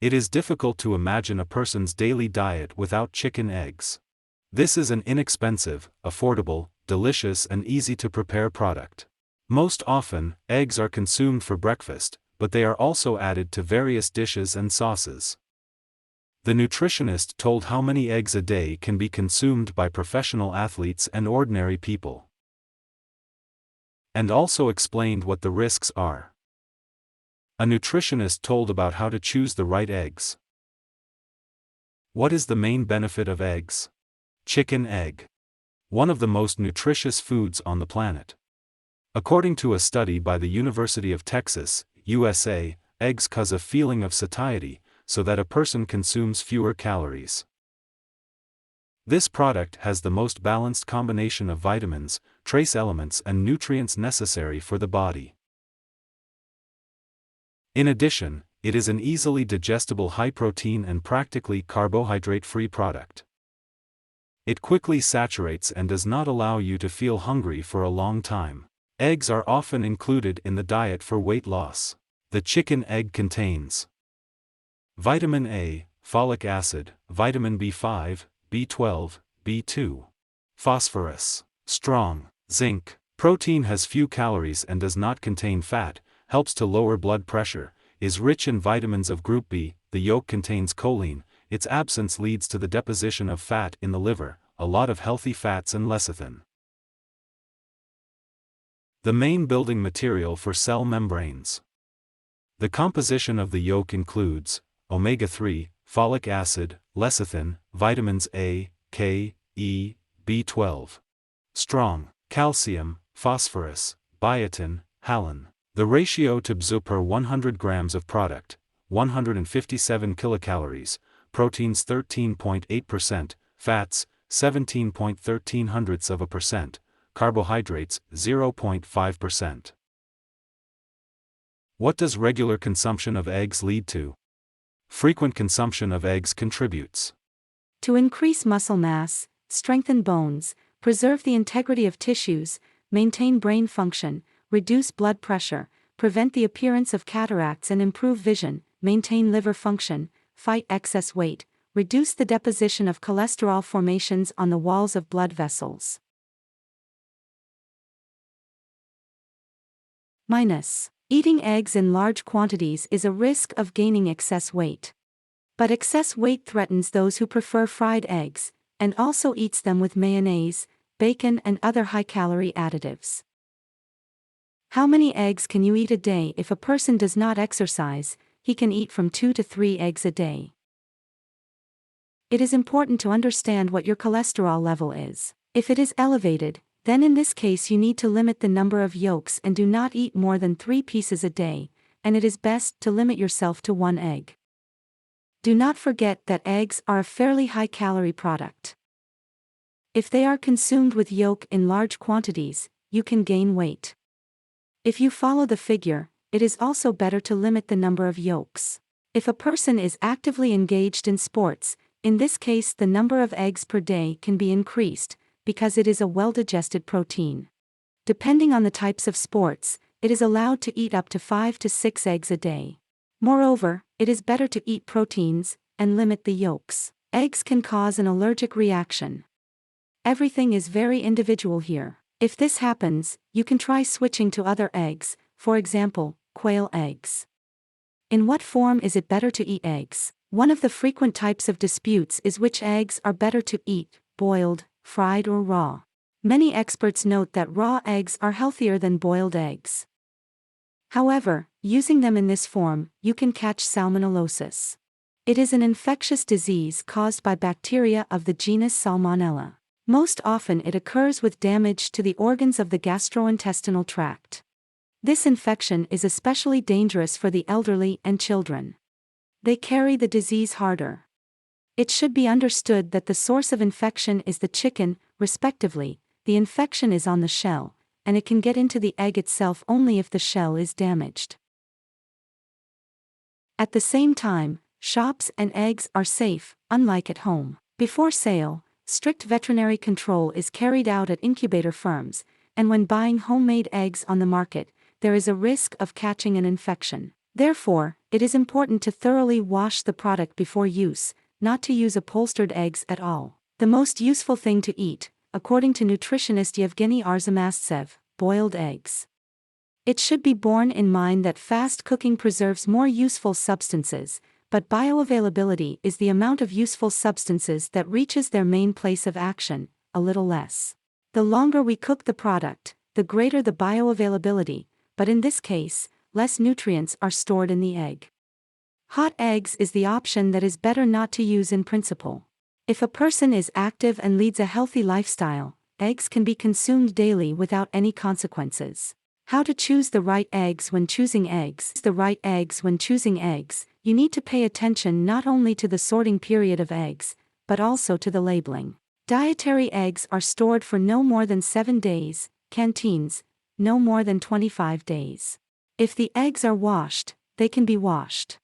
It is difficult to imagine a person's daily diet without chicken eggs. This is an inexpensive, affordable, delicious and easy-to-prepare product. Most often, eggs are consumed for breakfast, but they are also added to various dishes and sauces. The nutritionist told how many eggs a day can be consumed by professional athletes and ordinary people. And also explained what the risks are. A nutritionist told about how to choose the right eggs. What is the main benefit of eggs? Chicken egg. One of the most nutritious foods on the planet. According to a study by the University of Texas, USA, eggs cause a feeling of satiety, so that a person consumes fewer calories. This product has the most balanced combination of vitamins, trace elements and nutrients necessary for the body. In addition, it is an easily digestible high-protein and practically carbohydrate-free product. It quickly saturates and does not allow you to feel hungry for a long time. Eggs are often included in the diet for weight loss. The chicken egg contains vitamin A, folic acid, vitamin B5, B12, B2, phosphorus, strong, zinc. Protein has few calories and does not contain fat, helps to lower blood pressure, is rich in vitamins of group B. The yolk contains choline, its absence leads to the deposition of fat in the liver, a lot of healthy fats and lecithin. The main building material for cell membranes. The composition of the yolk includes omega-3, folic acid, lecithin, vitamins A, K, E, B12. Strong, calcium, phosphorus, biotin, halon. The ratio to BZU per 100 grams of product, 157 kilocalories, proteins 13.8%, fats, 17.13%, carbohydrates, 0.5%. What does regular consumption of eggs lead to? Frequent consumption of eggs contributes to increase muscle mass, strengthen bones, preserve the integrity of tissues, maintain brain function, reduce blood pressure, prevent the appearance of cataracts and improve vision, maintain liver function, fight excess weight, reduce the deposition of cholesterol formations on the walls of blood vessels. Minus. Eating eggs in large quantities is a risk of gaining excess weight. But excess weight threatens those who prefer fried eggs, and also eats them with mayonnaise, bacon and other high-calorie additives. How many eggs can you eat a day? If a person does not exercise, he can eat from 2 to 3 eggs a day. It is important to understand what your cholesterol level is. If it is elevated, then in this case you need to limit the number of yolks and do not eat more than 3 pieces a day, and it is best to limit yourself to 1 egg. Do not forget that eggs are a fairly high-calorie product. If they are consumed with yolk in large quantities, you can gain weight. If you follow the figure, it is also better to limit the number of yolks. If a person is actively engaged in sports, in this case the number of eggs per day can be increased, because it is a well-digested protein. Depending on the types of sports, it is allowed to eat up to 5 to 6 eggs a day. Moreover, it is better to eat proteins, and limit the yolks. Eggs can cause an allergic reaction. Everything is very individual here. If this happens, you can try switching to other eggs, for example, quail eggs. In what form is it better to eat eggs? One of the frequent types of disputes is which eggs are better to eat, boiled, fried or raw. Many experts note that raw eggs are healthier than boiled eggs. However, using them in this form, you can catch salmonellosis. It is an infectious disease caused by bacteria of the genus Salmonella. Most often it occurs with damage to the organs of the gastrointestinal tract. This infection is especially dangerous for the elderly and children. They carry the disease harder. It should be understood that the source of infection is the chicken, respectively. The infection is on the shell, and it can get into the egg itself only if the shell is damaged. At the same time, shops and eggs are safe, unlike at home. Before sale, strict veterinary control is carried out at incubator firms, and when buying homemade eggs on the market, there is a risk of catching an infection. Therefore, it is important to thoroughly wash the product before use, not to use upholstered eggs at all. The most useful thing to eat, according to nutritionist Yevgeny Arzamastsev, boiled eggs. It should be borne in mind that fast cooking preserves more useful substances, but bioavailability is the amount of useful substances that reaches their main place of action, a little less. The longer we cook the product, the greater the bioavailability, but in this case, less nutrients are stored in the egg. Hot eggs is the option that is better not to use in principle. If a person is active and leads a healthy lifestyle, eggs can be consumed daily without any consequences. How to choose the right eggs when choosing eggs? You need to pay attention not only to the sorting period of eggs, but also to the labeling. Dietary eggs are stored for no more than 7 days, canteens, no more than 25 days. If the eggs are washed, they can be washed.